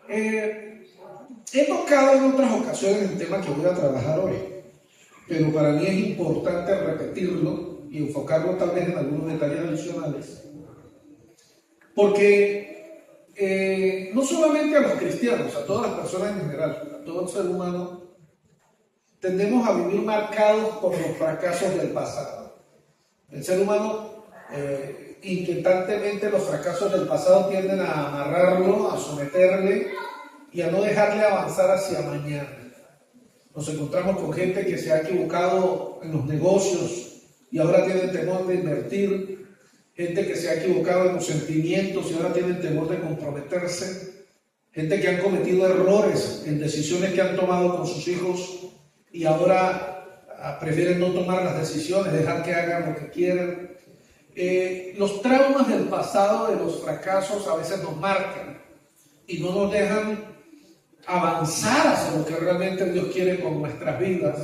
He tocado en otras ocasiones el tema que voy a trabajar hoy, pero para mí es importante repetirlo y enfocarlo tal vez en algunos detalles adicionales, porque no solamente a los cristianos, a todas las personas en general, a todo el ser humano, tendemos a vivir marcados por los fracasos del pasado. El ser humano, inquietantemente, los fracasos del pasado tienden a amarrarlo, a someterle y a no dejarle avanzar hacia mañana. Nos encontramos con gente que se ha equivocado en los negocios y ahora tienen temor de invertir, gente que se ha equivocado en los sentimientos y ahora tienen temor de comprometerse, gente que han cometido errores en decisiones que han tomado con sus hijos y ahora prefieren no tomar las decisiones, dejar que hagan lo que quieran. Los traumas del pasado, de los fracasos, a veces nos marcan y no nos dejan avanzar hacia lo que realmente Dios quiere con nuestras vidas,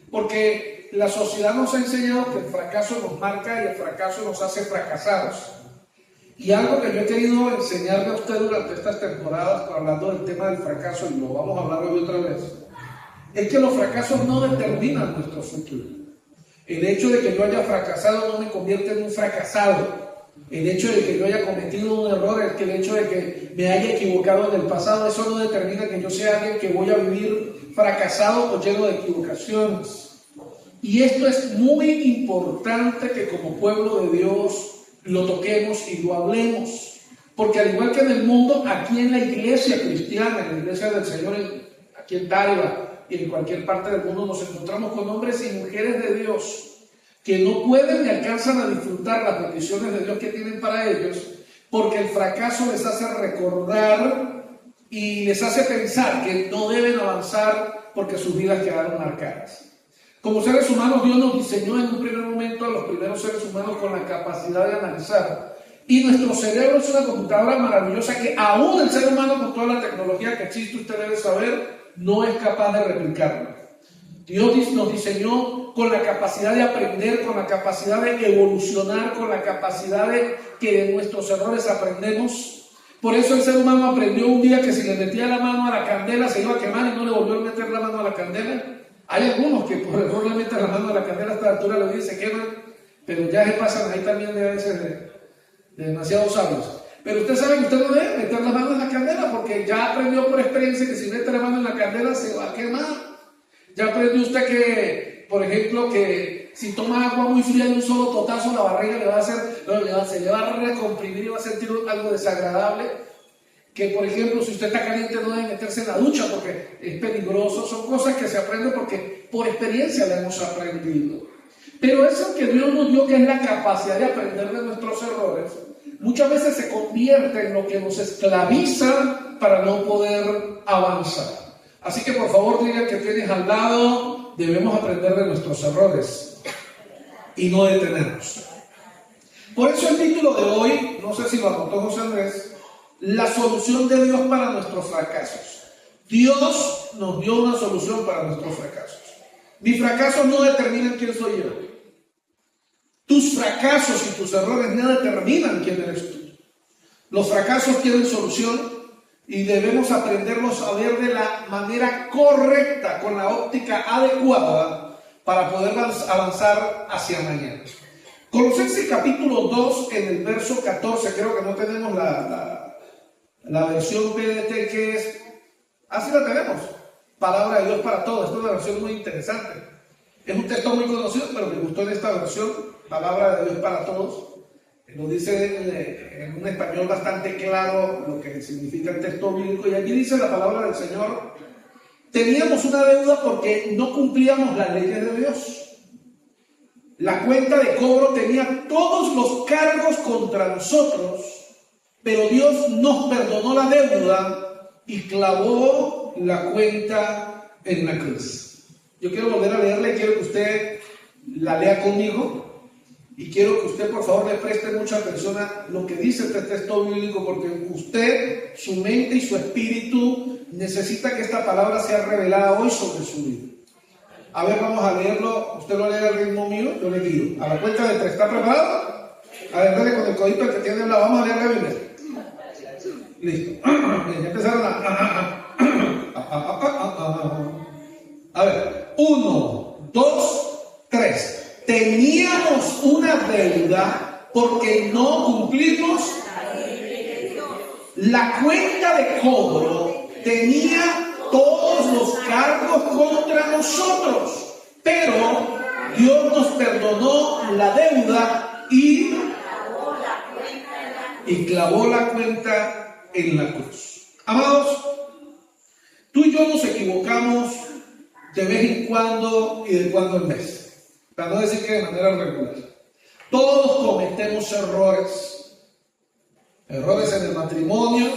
porque la sociedad nos ha enseñado que el fracaso nos marca y el fracaso nos hace fracasados. Y algo que yo he querido enseñarle a usted durante estas temporadas, hablando del tema del fracaso, y lo vamos a hablar hoy otra vez, es que los fracasos no determinan nuestro futuro. El hecho de que yo haya fracasado no me convierte en un fracasado. El hecho de que yo haya cometido un error, el hecho de que me haya equivocado en el pasado, eso no determina que yo sea alguien que voy a vivir fracasado o lleno de equivocaciones. Y esto es muy importante que como pueblo de Dios lo toquemos y lo hablemos. Porque al igual que en el mundo, aquí en la iglesia cristiana, en la iglesia del Señor, aquí en Táriba y en cualquier parte del mundo, nos encontramos con hombres y mujeres de Dios que no pueden ni alcanzan a disfrutar las bendiciones de Dios que tienen para ellos, porque el fracaso les hace recordar y les hace pensar que no deben avanzar porque sus vidas quedaron marcadas. Como seres humanos, Dios nos diseñó en un primer momento a los primeros seres humanos con la capacidad de analizar. Y nuestro cerebro es una computadora maravillosa que aún el ser humano, con toda la tecnología que existe, usted debe saber, no es capaz de replicarlo. Dios nos diseñó con la capacidad de aprender, con la capacidad de evolucionar, con la capacidad de que de nuestros errores aprendemos. Por eso el ser humano aprendió un día que si le metía la mano a la candela se iba a quemar y no le volvió a meter la mano a la candela. Hay algunos que por error le meten la mano a la candela a esta altura le dicen se queman, pero ya se pasan ahí también de a veces de demasiados sabios. Pero usted sabe que usted no debe meter la mano en la candela porque ya aprendió por experiencia que si mete la mano en la candela se va a quemar. Ya aprendió usted que, por ejemplo, que si toma agua muy fría de un solo totazo, la barriga le va a hacer, se le va a recomprimir y va a sentir algo desagradable. Que, por ejemplo, si usted está caliente no debe meterse en la ducha porque es peligroso. Son cosas que se aprenden porque por experiencia la hemos aprendido. Pero eso que Dios nos dio, que es la capacidad de aprender de nuestros errores, muchas veces se convierte en lo que nos esclaviza para no poder avanzar. Así que por favor diga que tienes al lado, debemos aprender de nuestros errores y no detenernos. Por eso el título de hoy, no sé si lo anotó José Andrés, la solución de Dios para nuestros fracasos. Dios nos dio una solución para nuestros fracasos. Mis fracasos no determinan quién soy yo. Tus fracasos y tus errores no determinan quién eres tú. Los fracasos tienen solución y debemos aprenderlos a ver de la manera correcta, con la óptica adecuada, para poder avanzar hacia mañana. Colosenses capítulo 2, en el verso 14, creo que no tenemos la versión PDT que es, así la tenemos, Palabra de Dios para Todos. Esta es una versión muy interesante. Es un texto muy conocido, pero me gustó en esta versión, Palabra de Dios para Todos. Nos dice en un español bastante claro lo que significa el texto bíblico, y aquí dice la palabra del Señor: teníamos una deuda porque no cumplíamos las leyes de Dios. La cuenta de cobro tenía todos los cargos contra nosotros, pero Dios nos perdonó la deuda y clavó la cuenta en la cruz. Yo quiero volver a leerla y quiero que usted la lea conmigo. Y quiero que usted, por favor, le preste mucha atención a lo que dice este texto bíblico, porque usted, su mente y su espíritu necesita que esta palabra sea revelada hoy sobre su vida. A ver, vamos a leerlo. Usted lo lee al ritmo mío, yo le guío. A la cuenta de 3, ¿está preparado? A ver, dale con el codito el que tiene la. Vamos a leer la Biblia. Listo. Bien, ya empezaron a. 1, 2, 3. Teníamos una deuda porque no cumplimos la cuenta de cobro. Tenía todos los cargos contra nosotros, pero Dios nos perdonó la deuda y clavó la cuenta en la cruz. Amados, tú y yo nos equivocamos de vez en cuando y de cuando en vez, para no decir que de manera regular. Todos cometemos errores en el matrimonio,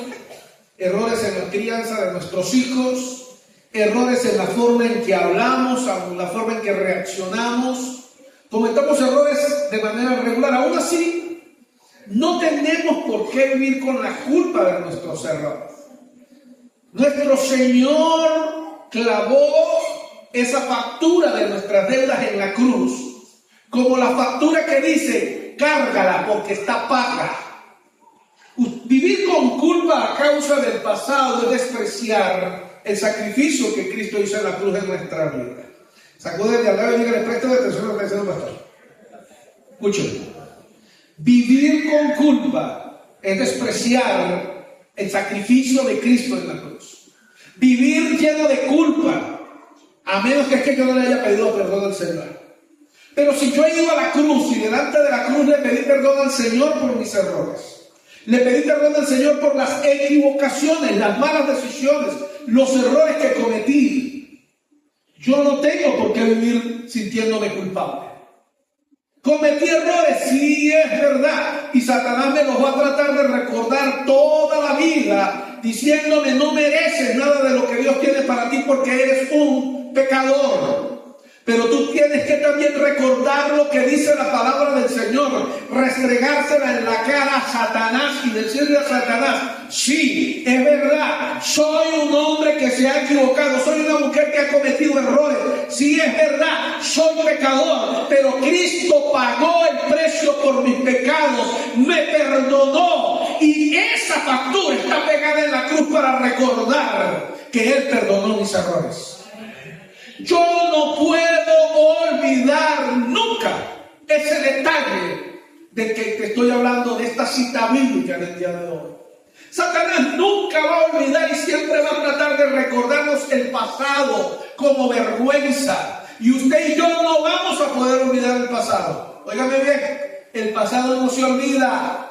errores en la crianza de nuestros hijos, errores en la forma en que hablamos, en la forma en que reaccionamos. Cometemos errores de manera regular. Aún así, no tenemos por qué vivir con la culpa de nuestros errores. Nuestro Señor clavó esa factura de nuestras deudas en la cruz, como la factura que dice, cárgala porque está paga. Vivir con culpa a causa del pasado es despreciar el sacrificio que Cristo hizo en la cruz en nuestra vida. Sacúdenle de al lado y díganle, presten atención a lo que está diciendo el pastor. Escuchen. Vivir con culpa es despreciar el sacrificio de Cristo en la cruz. Vivir lleno de culpa, a menos que es que yo no le haya pedido perdón al Señor. Pero si yo he ido a la cruz y delante de la cruz le pedí perdón al Señor por mis errores, le pedí perdón al Señor por las equivocaciones, las malas decisiones, los errores que cometí, yo no tengo por qué vivir sintiéndome culpable. Cometí errores, sí, es verdad, y Satanás me los va a tratar de recordar toda la vida, diciéndome no mereces nada de lo que Dios tiene para ti porque eres un pecador. Pero tú tienes que también recordar lo que dice la palabra del Señor, restregársela en la cara a Satanás y decirle a Satanás, sí, es verdad, soy un hombre que se ha equivocado, soy una mujer que ha cometido errores, sí, es verdad, soy pecador, pero Cristo pagó el precio por mis pecados, me perdonó y esa factura está pegada en la cruz para recordar que Él perdonó mis errores. Yo no puedo olvidar nunca ese detalle de que te estoy hablando, de esta cita bíblica del día de hoy. Satanás nunca va a olvidar y siempre va a tratar de recordarnos el pasado como vergüenza. Y usted y yo no vamos a poder olvidar el pasado. Óigame bien, el pasado no se olvida.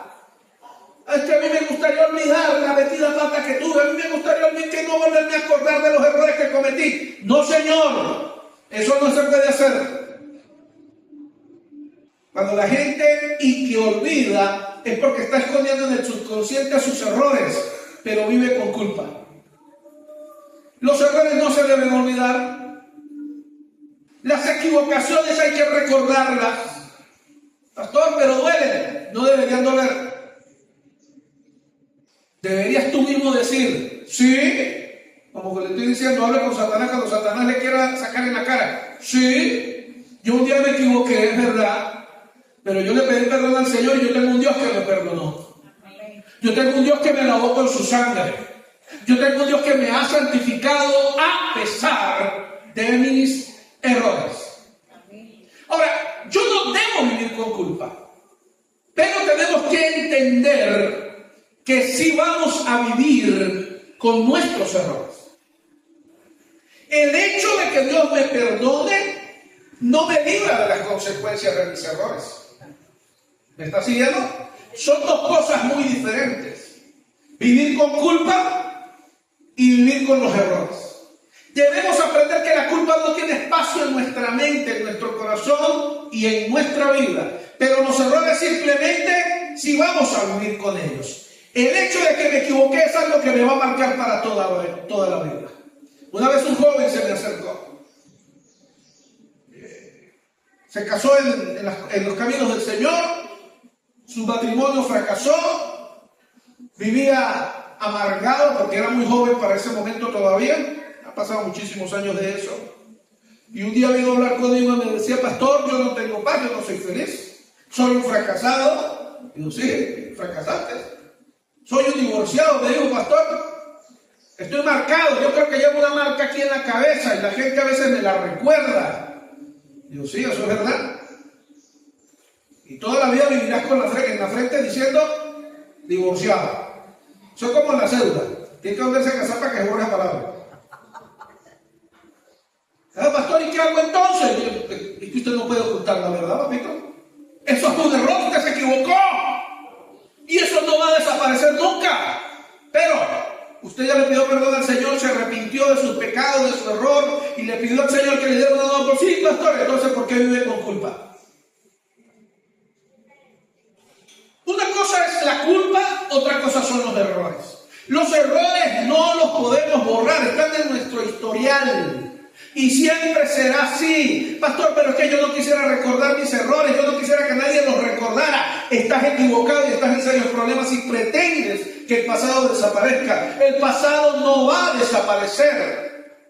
Es que a mí me gustaría olvidar la metida pata que tuve, a mí me gustaría olvidar que no volverme a acordar de los errores que cometí. No, señor, eso no se puede hacer. Cuando la gente y que olvida es porque está escondiendo en el subconsciente sus errores, pero vive con culpa. Los errores no se deben olvidar. Las equivocaciones hay que recordarlas. Pastor, pero duelen. No deberían doler. Deberías tú mismo decir, sí, como que le estoy diciendo, hable con Satanás cuando Satanás le quiera sacar en la cara. Sí, yo un día me equivoqué, es verdad, pero yo le pedí perdón al Señor y yo tengo un Dios que me perdonó. Yo tengo un Dios que me lavó con su sangre. Yo tengo un Dios que me ha santificado a pesar de mis errores. Ahora, yo no debo vivir con culpa, pero tenemos que entender que sí vamos a vivir con nuestros errores. El hecho de que Dios me perdone no me libra de las consecuencias de mis errores. ¿Me está siguiendo? Son dos cosas muy diferentes. Vivir con culpa y vivir con los errores. Debemos aprender que la culpa no tiene espacio en nuestra mente, en nuestro corazón y en nuestra vida. Pero los errores simplemente sí vamos a vivir con ellos. El hecho de que me equivoqué es algo que me va a marcar para toda la vida. Una vez un joven se me acercó. Se casó en los caminos del Señor. Su matrimonio fracasó. Vivía amargado porque era muy joven para ese momento todavía. Ha pasado muchísimos años de eso. Y un día vino a hablar conmigo y me decía, pastor, yo no tengo paz, yo no soy feliz. Soy un fracasado. Y yo, sí, fracasaste. Soy un divorciado, me dijo, pastor. Estoy marcado, yo creo que llevo una marca aquí en la cabeza y la gente a veces me la recuerda. Digo, sí, eso es verdad. Y toda la vida vivirás con en la frente diciendo divorciado. Eso es como en la cédula. Tiene que volverse a casar para que se borre la palabra. Pastor, ¿y qué hago entonces? Es que usted no puede ocultar la verdad, papito. Eso es un error, usted se equivocó. Y eso no va a desaparecer nunca. Pero usted ya le pidió perdón al Señor, se arrepintió de sus pecados, de su error, y le pidió al Señor que le diera una nueva por sí, pastor. Entonces, ¿por qué vive con culpa? Una cosa es la culpa, otra cosa son los errores. Los errores no los podemos borrar, están en nuestro historial. Y siempre será así. Pastor, pero es que yo no quisiera recordar mis errores, yo no quisiera que nadie los recordara. Estás equivocado y estás en serios problemas si pretendes que el pasado desaparezca. El pasado no va a desaparecer.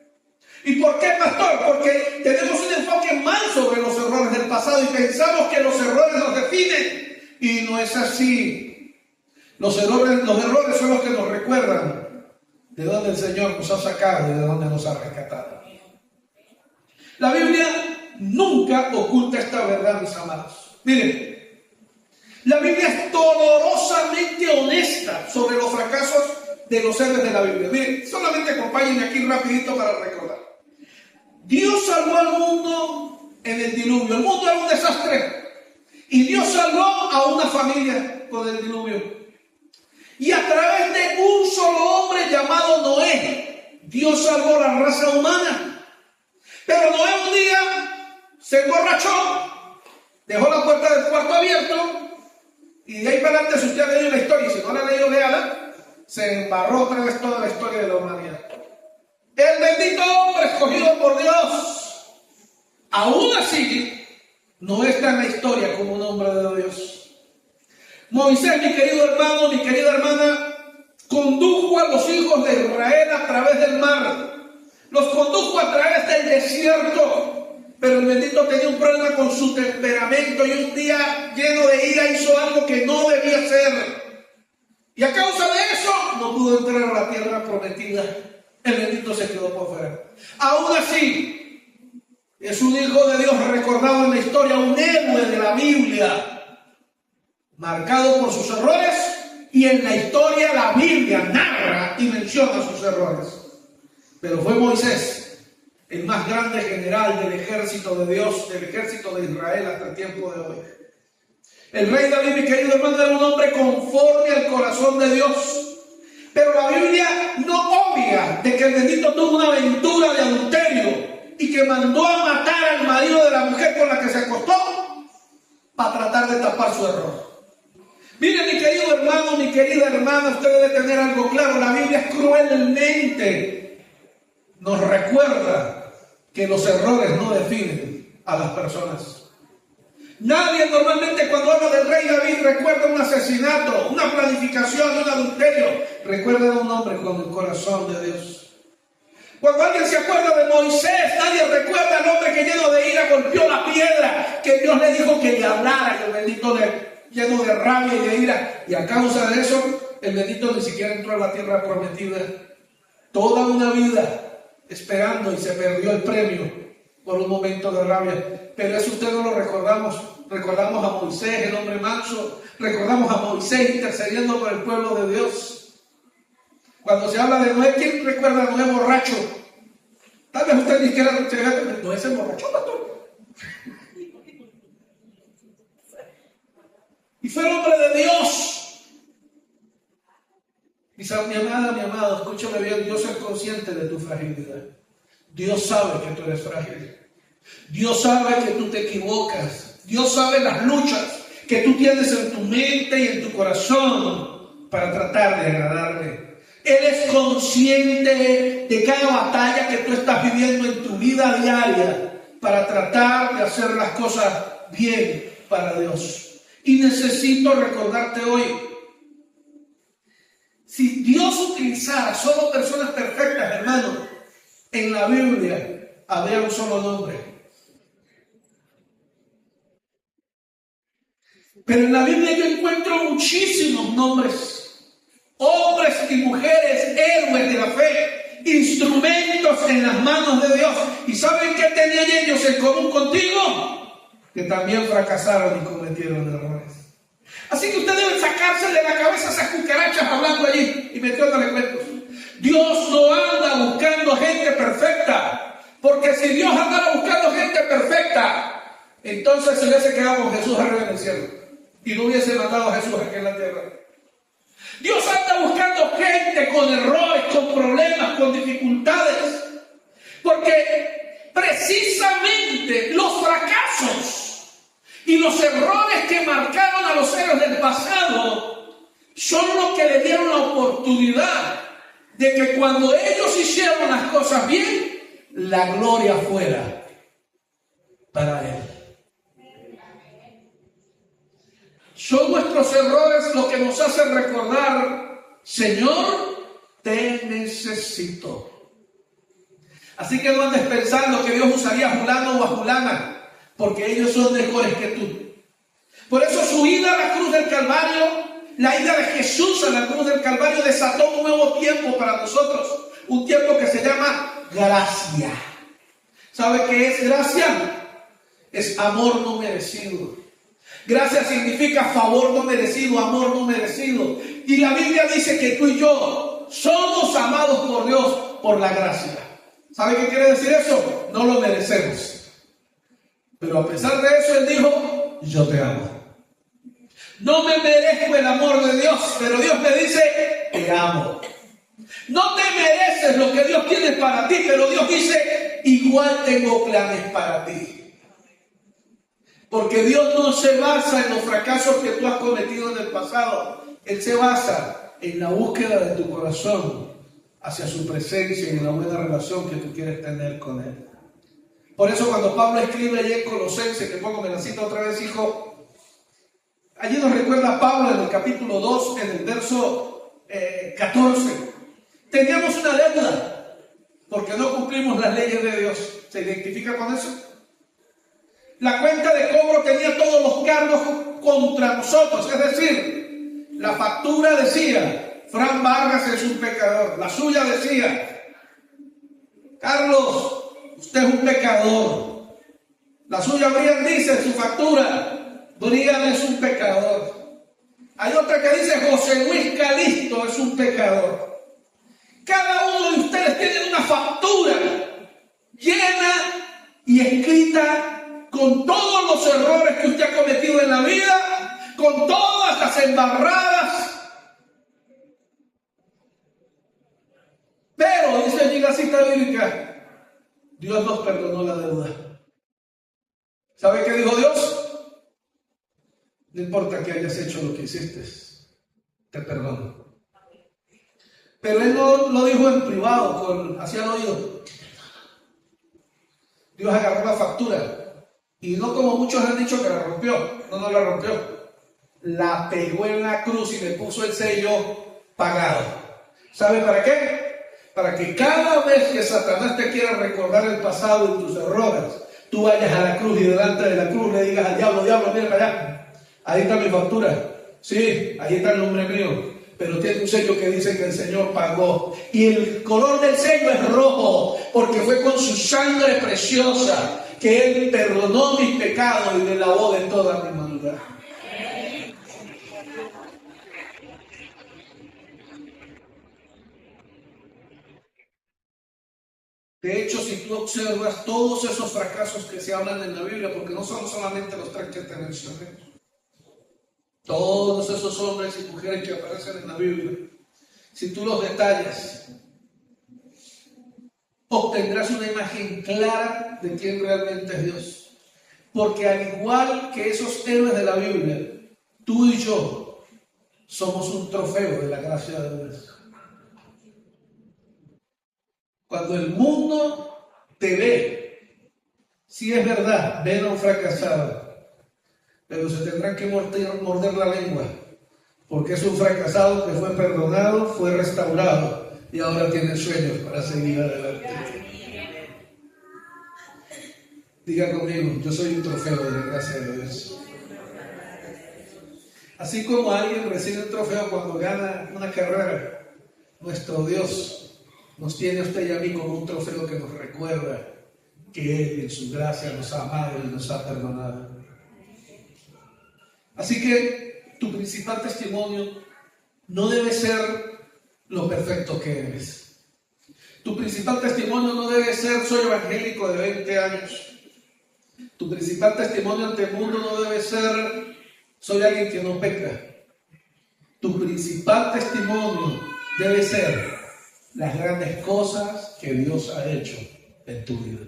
¿Y por qué, pastor? Porque tenemos un enfoque mal sobre los errores del pasado y pensamos que los errores nos definen. Y no es así. Los errores son los que nos recuerdan de dónde el Señor nos ha sacado y de dónde nos ha rescatado. La Biblia nunca oculta esta verdad, mis amados. Miren, la Biblia es dolorosamente honesta sobre los fracasos de los héroes de la Biblia. Miren, solamente acompáñenme aquí rapidito para recordar. Dios salvó al mundo en el diluvio. El mundo era un desastre. Y Dios salvó a una familia con el diluvio. Y a través de un solo hombre llamado Noé, Dios salvó a la raza humana. Pero Noé un día se emborrachó, dejó la puerta del cuarto abierto, y de ahí para adelante, si usted ha leído la historia, y si no la ha leído, léala, se embarró otra vez toda la historia de la humanidad. El bendito hombre escogido por Dios, aún así, no está en la historia como un hombre de Dios. Moisés, mi querido hermano, mi querida hermana, condujo a los hijos de Israel a través del mar. Los condujo a través del desierto. Pero el bendito tenía un problema con su temperamento y un día lleno de ira hizo algo que no debía hacer. Y a causa de eso no pudo entrar a la tierra prometida. El bendito se quedó por fuera. Aún así, es un hijo de Dios recordado en la historia, un héroe de la Biblia, marcado por sus errores, y en la historia la Biblia narra y menciona sus errores. Pero fue Moisés, el más grande general del ejército de Dios, del ejército de Israel hasta el tiempo de hoy. El rey David, mi querido hermano, era un hombre conforme al corazón de Dios. Pero la Biblia no obvia de que el bendito tuvo una aventura de adulterio y que mandó a matar al marido de la mujer con la que se acostó para tratar de tapar su error. Mire, mi querido hermano, mi querida hermana, usted debe tener algo claro. La Biblia cruelmente nos recuerda que los errores no definen a las personas. Nadie normalmente cuando habla del rey David recuerda un asesinato, una planificación, un adulterio. Recuerda a un hombre con el corazón de Dios. Cuando alguien se acuerda de Moisés, nadie recuerda al hombre que lleno de ira golpeó la piedra, que Dios le dijo que le hablara, que el bendito lleno de rabia y de ira. Y a causa de eso, el bendito ni siquiera entró a la tierra prometida. Toda una vida esperando y se perdió el premio por un momento de rabia. Pero eso usted no lo recordamos. Recordamos a Moisés, el hombre manso. Recordamos a Moisés intercediendo por el pueblo de Dios. Cuando se habla de Noé, ¿quién recuerda a Noé borracho? Tal vez usted ni siquiera Noé se emborrachó, pastor. Y fue el hombre de Dios. Mi amada, mi amado, escúchame bien, Dios es consciente de tu fragilidad. Dios sabe que tú eres frágil. Dios sabe que tú te equivocas. Dios sabe las luchas que tú tienes en tu mente y en tu corazón para tratar de agradarle. Él es consciente de cada batalla que tú estás viviendo en tu vida diaria para tratar de hacer las cosas bien para Dios. Y necesito recordarte hoy, si Dios utilizara solo personas perfectas, hermano, en la Biblia habría un solo nombre. Pero en la Biblia yo encuentro muchísimos nombres. Hombres y mujeres, héroes de la fe, instrumentos en las manos de Dios. ¿Y saben qué tenían ellos en común contigo? Que también fracasaron y cometieron errores. Así que usted debe sacarse de la cabeza esas cucarachas hablando allí y metiéndole cuentos. Dios no anda buscando gente perfecta, porque si Dios andara buscando gente perfecta, entonces se hubiese quedado con Jesús arriba en el cielo y no hubiese mandado a Jesús aquí en la tierra. Dios anda buscando gente con errores, con problemas, con dificultades, porque precisamente los fracasos y los errores que marcaron a los héroes del pasado son los que le dieron la oportunidad de que cuando ellos hicieron las cosas bien, la gloria fuera para Él. Son nuestros errores lo que nos hacen recordar, Señor, te necesito. Así que no andes pensando que Dios usaría a fulano o a fulana, porque ellos son mejores que tú. Por eso su ida a la cruz del Calvario, la ida de Jesús a la cruz del Calvario desató un nuevo tiempo para nosotros. Un tiempo que se llama gracia. ¿Sabe qué es gracia? Es amor no merecido. Gracia significa favor no merecido, amor no merecido. Y la Biblia dice que tú y yo somos amados por Dios por la gracia. ¿Sabe qué quiere decir eso? No lo merecemos. Pero a pesar de eso, Él dijo, yo te amo. No me merezco el amor de Dios, pero Dios me dice, te amo. No te mereces lo que Dios tiene para ti, pero Dios dice, igual tengo planes para ti. Porque Dios no se basa en los fracasos que tú has cometido en el pasado. Él se basa en la búsqueda de tu corazón hacia su presencia y en la buena relación que tú quieres tener con Él. Por eso cuando Pablo escribe allí en Colosenses, que pongo me la cita otra vez, hijo, allí nos recuerda Pablo en el capítulo 2, en el verso 14. Teníamos una deuda porque no cumplimos las leyes de Dios. ¿Se identifica con eso? La cuenta de cobro tenía todos los cargos contra nosotros, es decir, la factura decía, Fran Vargas es un pecador. La suya decía, Carlos, usted es un pecador. La suya, Brian, dice en su factura, Brian es un pecador. Hay otra que dice, José Luis Calisto es un pecador. Cada uno de ustedes tiene una factura llena y escrita con todos los errores que usted ha cometido en la vida, con todas las embarradas. Pero, dice allí la cita bíblica, Dios nos perdonó la deuda. ¿Sabe qué dijo Dios? No importa que hayas hecho lo que hiciste, te perdono. Pero Él no lo dijo en privado, hacia el oído. Dios agarró la factura. Y no como muchos han dicho que la rompió. No la rompió. La pegó en la cruz y le puso el sello pagado. ¿Sabe para qué? Para que cada vez que Satanás te quiera recordar el pasado y tus errores, tú vayas a la cruz y delante de la cruz le digas al diablo, diablo, mira para allá. Ahí está mi factura. Sí, ahí está el nombre mío. Pero tiene un sello que dice que el Señor pagó. Y el color del sello es rojo, porque fue con su sangre preciosa que Él perdonó mis pecados y me lavó de toda mi maldad. De hecho, si tú observas todos esos fracasos que se hablan en la Biblia, porque no son solamente los tres que te mencioné, todos esos hombres y mujeres que aparecen en la Biblia, si tú los detallas, obtendrás una imagen clara de quién realmente es Dios. Porque al igual que esos héroes de la Biblia, tú y yo somos un trofeo de la gracia de Dios. Cuando el mundo te ve, sí es verdad, ven a un fracasado, pero se tendrán que morder la lengua, porque es un fracasado que fue perdonado, fue restaurado y ahora tiene sueños para seguir adelante. Diga conmigo, yo soy un trofeo de la gracia de Dios. Así como alguien recibe un trofeo cuando gana una carrera, nuestro Dios nos tiene a usted y a mí como un trofeo que nos recuerda que Él en su gracia nos ha amado y nos ha perdonado. Así que tu principal testimonio no debe ser lo perfecto que eres. Tu principal testimonio no debe ser soy evangélico de 20 años. Tu principal testimonio ante el mundo no debe ser soy alguien que no peca. Tu principal testimonio debe ser las grandes cosas que Dios ha hecho en tu vida.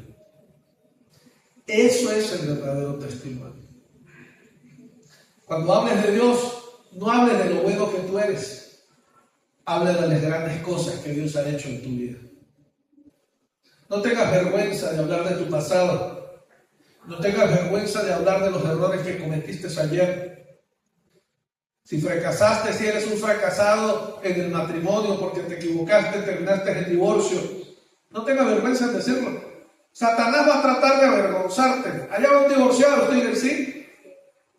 Eso es el verdadero testimonio. Cuando hables de Dios, no hables de lo bueno que tú eres. Habla de las grandes cosas que Dios ha hecho en tu vida. No tengas vergüenza de hablar de tu pasado. No tengas vergüenza de hablar de los errores que cometiste ayer. Si fracasaste, si eres un fracasado en el matrimonio porque te equivocaste, terminaste en divorcio, no tengas vergüenza de decirlo. Satanás va a tratar de avergonzarte. Allá va un divorciado, usted dice sí.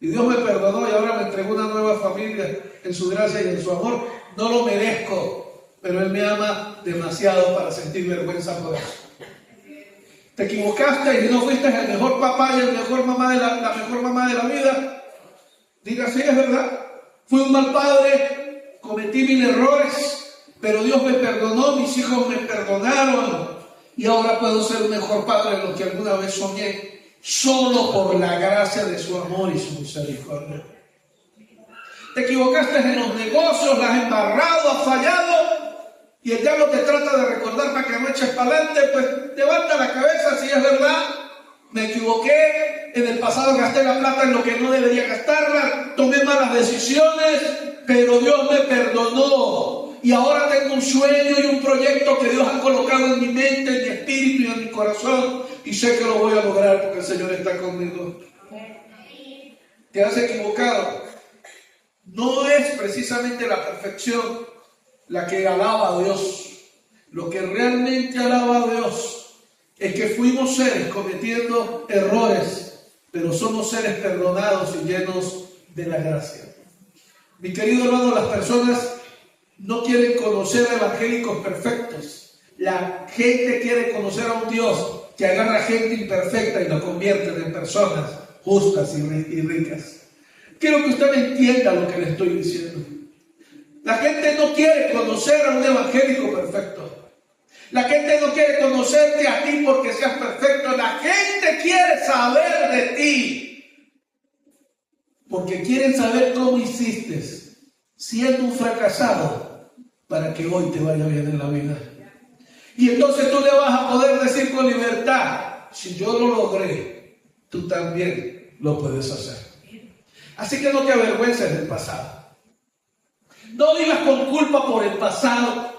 Y Dios me perdonó y ahora me entregó una nueva familia en su gracia y en su amor. No lo merezco, pero Él me ama demasiado para sentir vergüenza por eso. Te equivocaste y no fuiste el mejor papá y el mejor mamá de la mejor mamá de la vida. Diga, sí, es verdad. Fui un mal padre, cometí mil errores, pero Dios me perdonó, mis hijos me perdonaron y ahora puedo ser un mejor padre de lo que alguna vez soñé. Solo por la gracia de su amor y su misericordia. Te equivocaste en los negocios, la has embarrado, has fallado, y el diablo te trata de recordar para que no eches para adelante. Pues levanta la cabeza, si es verdad, me equivoqué, en el pasado gasté la plata en lo que no debería gastarla, tomé malas decisiones, pero Dios me perdonó. Y ahora tengo un sueño y un proyecto que Dios ha colocado en mi mente, en mi espíritu y en mi corazón. Y sé que lo voy a lograr porque el Señor está conmigo. Te has equivocado. No es precisamente la perfección la que alaba a Dios. Lo que realmente alaba a Dios es que fuimos seres cometiendo errores, pero somos seres perdonados y llenos de la gracia. Mi querido hermano, las personas no quieren conocer evangélicos perfectos. La gente quiere conocer a un Dios que agarra gente imperfecta y lo convierte en personas justas y ricas. Quiero que usted me entienda lo que le estoy diciendo. La gente no quiere conocer a un evangélico perfecto. La gente no quiere conocerte a ti porque seas perfecto. La gente quiere saber de ti porque quieren saber cómo hiciste siendo un fracasado para que hoy te vaya bien en la vida. Y entonces tú le vas a poder decir con libertad, si yo lo logré, tú también lo puedes hacer. Así que no te avergüences del pasado. No vivas con culpa por el pasado.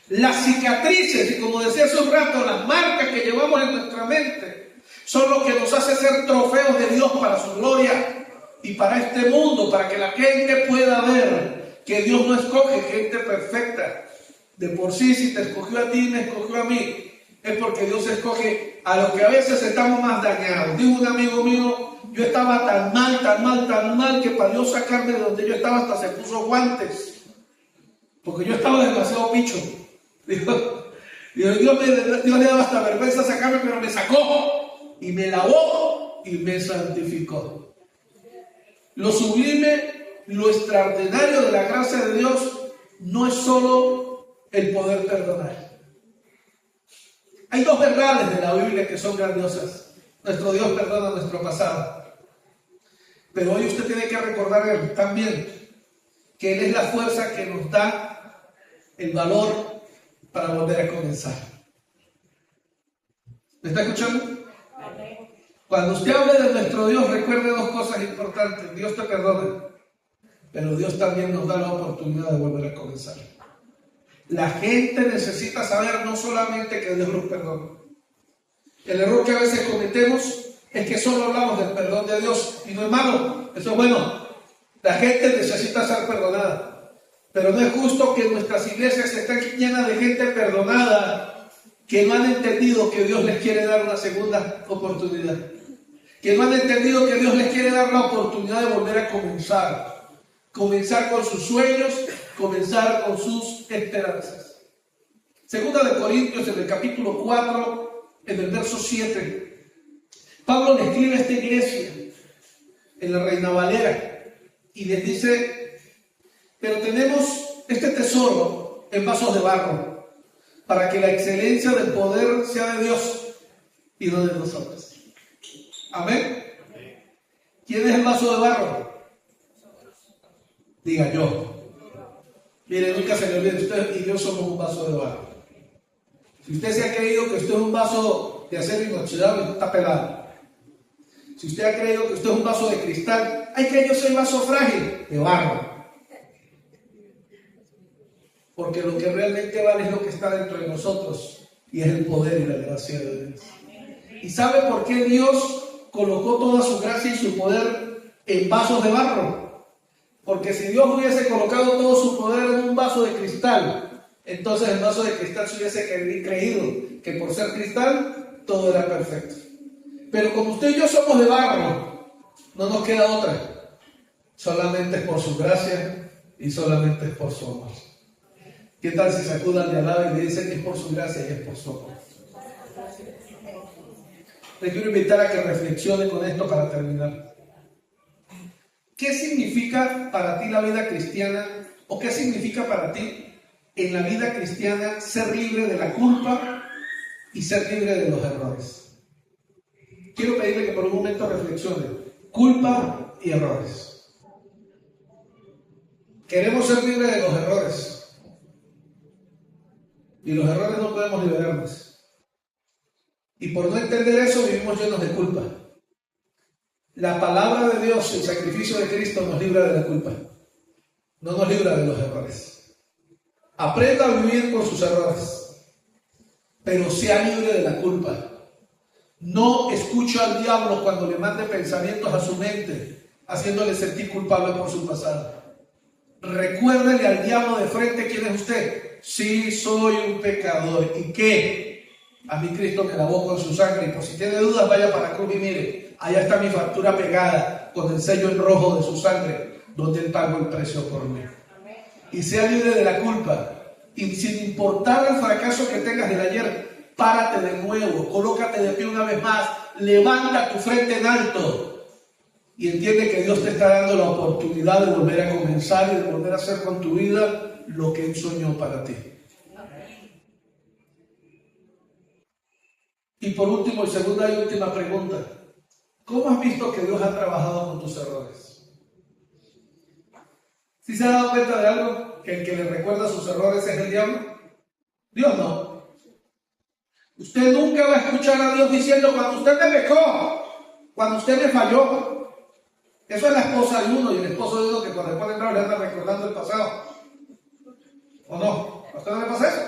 Las cicatrices, y como decía hace un rato, las marcas que llevamos en nuestra mente, son lo que nos hace ser trofeos de Dios para su gloria y para este mundo, para que la gente pueda ver que Dios no escoge gente perfecta. De por sí, si te escogió a ti y me escogió a mí, es porque Dios escoge a los que a veces estamos más dañados. Dijo un amigo mío, yo estaba tan mal, que para Dios sacarme de donde yo estaba hasta se puso guantes, porque yo estaba demasiado picho. Dios le daba hasta vergüenza sacarme, pero me sacó, y me lavó, y me santificó. Lo sublime, lo extraordinario de la gracia de Dios, no es solo el poder perdonar. Hay dos verdades de la Biblia que son grandiosas. Nuestro Dios perdona nuestro pasado. Pero hoy usted tiene que recordar también que Él es la fuerza que nos da el valor para volver a comenzar. ¿Me está escuchando? Cuando usted hable de nuestro Dios, recuerde dos cosas importantes. Dios te perdona, pero Dios también nos da la oportunidad de volver a comenzar. La gente necesita saber no solamente que Dios nos perdona. El error que a veces cometemos es que solo hablamos del perdón de Dios, y no es malo, eso es bueno. La gente necesita ser perdonada, pero no es justo que nuestras iglesias estén llenas de gente perdonada que no han entendido que Dios les quiere dar una segunda oportunidad, que no han entendido que Dios les quiere dar la oportunidad de volver a comenzar con sus sueños, comenzar con sus esperanzas. Segunda de Corintios, en el capítulo 4, en el verso 7, Pablo le escribe a esta iglesia en la Reina Valera y les dice: pero tenemos este tesoro en vasos de barro, para que la excelencia del poder sea de Dios y no de nosotros. Amén. ¿Quién es el vaso de barro? Diga yo. Mire, nunca se le olvide, usted y yo somos un vaso de barro. Si usted se ha creído que usted es un vaso de acero inoxidable, está pelado. Si usted ha creído que usted es un vaso de cristal, ¡ay, que yo soy vaso frágil! De barro. Porque lo que realmente vale es lo que está dentro de nosotros, y es el poder y la gracia de Dios. ¿Y sabe por qué Dios colocó toda su gracia y su poder en vasos de barro? Porque si Dios hubiese colocado todo su poder en un vaso de cristal, entonces el vaso de cristal se hubiese creído que por ser cristal todo era perfecto. Pero como usted y yo somos de barro, no nos queda otra. Solamente es por su gracia y solamente es por su amor. ¿Qué tal si sacudan de al lado y le dicen que es por su gracia y es por su amor? Le quiero invitar a que reflexione con esto para terminar. ¿Qué significa para ti la vida cristiana? ¿O qué significa para ti en la vida cristiana ser libre de la culpa y ser libre de los errores? Quiero pedirle que por un momento reflexione. Culpa y errores. Queremos ser libres de los errores. Y los errores no podemos liberarnos. Y por no entender eso vivimos llenos de culpa. La palabra de Dios, el sacrificio de Cristo, nos libra de la culpa. No nos libra de los errores. Aprenda a vivir con sus errores, pero sea libre de la culpa. No escuche al diablo cuando le mande pensamientos a su mente, haciéndole sentir culpable por su pasado. Recuérdele al diablo de frente quién es usted. Sí, soy un pecador. ¿Y qué? A mí Cristo me lavó con su sangre, y por si tiene dudas vaya para la cruz y mire, allá está mi factura pegada con el sello en rojo de su sangre, donde Él pagó el precio por mí. Y sea libre de la culpa, y sin importar el fracaso que tengas del ayer, párate de nuevo, colócate de pie una vez más, levanta tu frente en alto y entiende que Dios te está dando la oportunidad de volver a comenzar y de volver a hacer con tu vida lo que Él soñó para ti. Y por último, y segunda y última pregunta: ¿cómo has visto que Dios ha trabajado con tus errores? ¿Sí se ha dado cuenta de algo? Que el que le recuerda sus errores es el diablo. Dios no. Usted nunca va a escuchar a Dios diciendo: cuando usted me pecó, cuando usted me falló. Eso es la esposa de uno y el esposo de uno, que cuando después de entrar le anda recordando el pasado. ¿O no? ¿A usted no le pasa eso?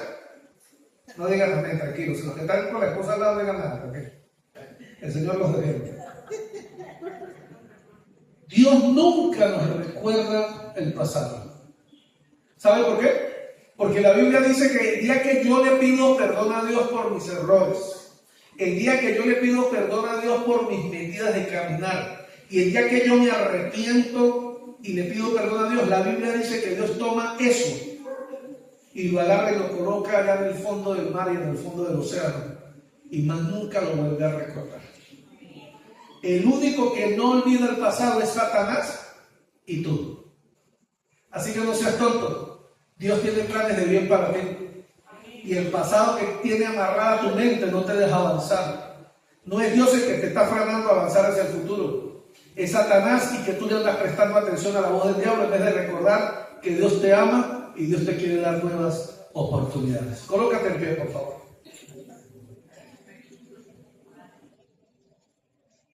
No digan amén, tranquilos. Si los que están con la esposa al lado, no digan nada, ¿ok? El Señor los defiende. Dios nunca nos recuerda el pasado. ¿Sabe por qué? Porque la Biblia dice que el día que yo le pido perdón a Dios por mis errores, el día que yo le pido perdón a Dios por mis medidas de caminar, y el día que yo me arrepiento y le pido perdón a Dios, la Biblia dice que Dios toma eso y lo agarra y lo coloca allá en el fondo del mar y en el fondo del océano, y más nunca lo vuelve a recordar. El único que no olvida el pasado es Satanás y tú. Así que no seas tonto. Dios tiene planes de bien para ti, y el pasado que tiene amarrada tu mente no te deja avanzar. No es Dios el que te está frenando a avanzar hacia el futuro, es Satanás, y que tú le andas prestando atención a la voz del diablo en vez de recordar que Dios te ama y Dios te quiere dar nuevas oportunidades. Colócate en pie, por favor.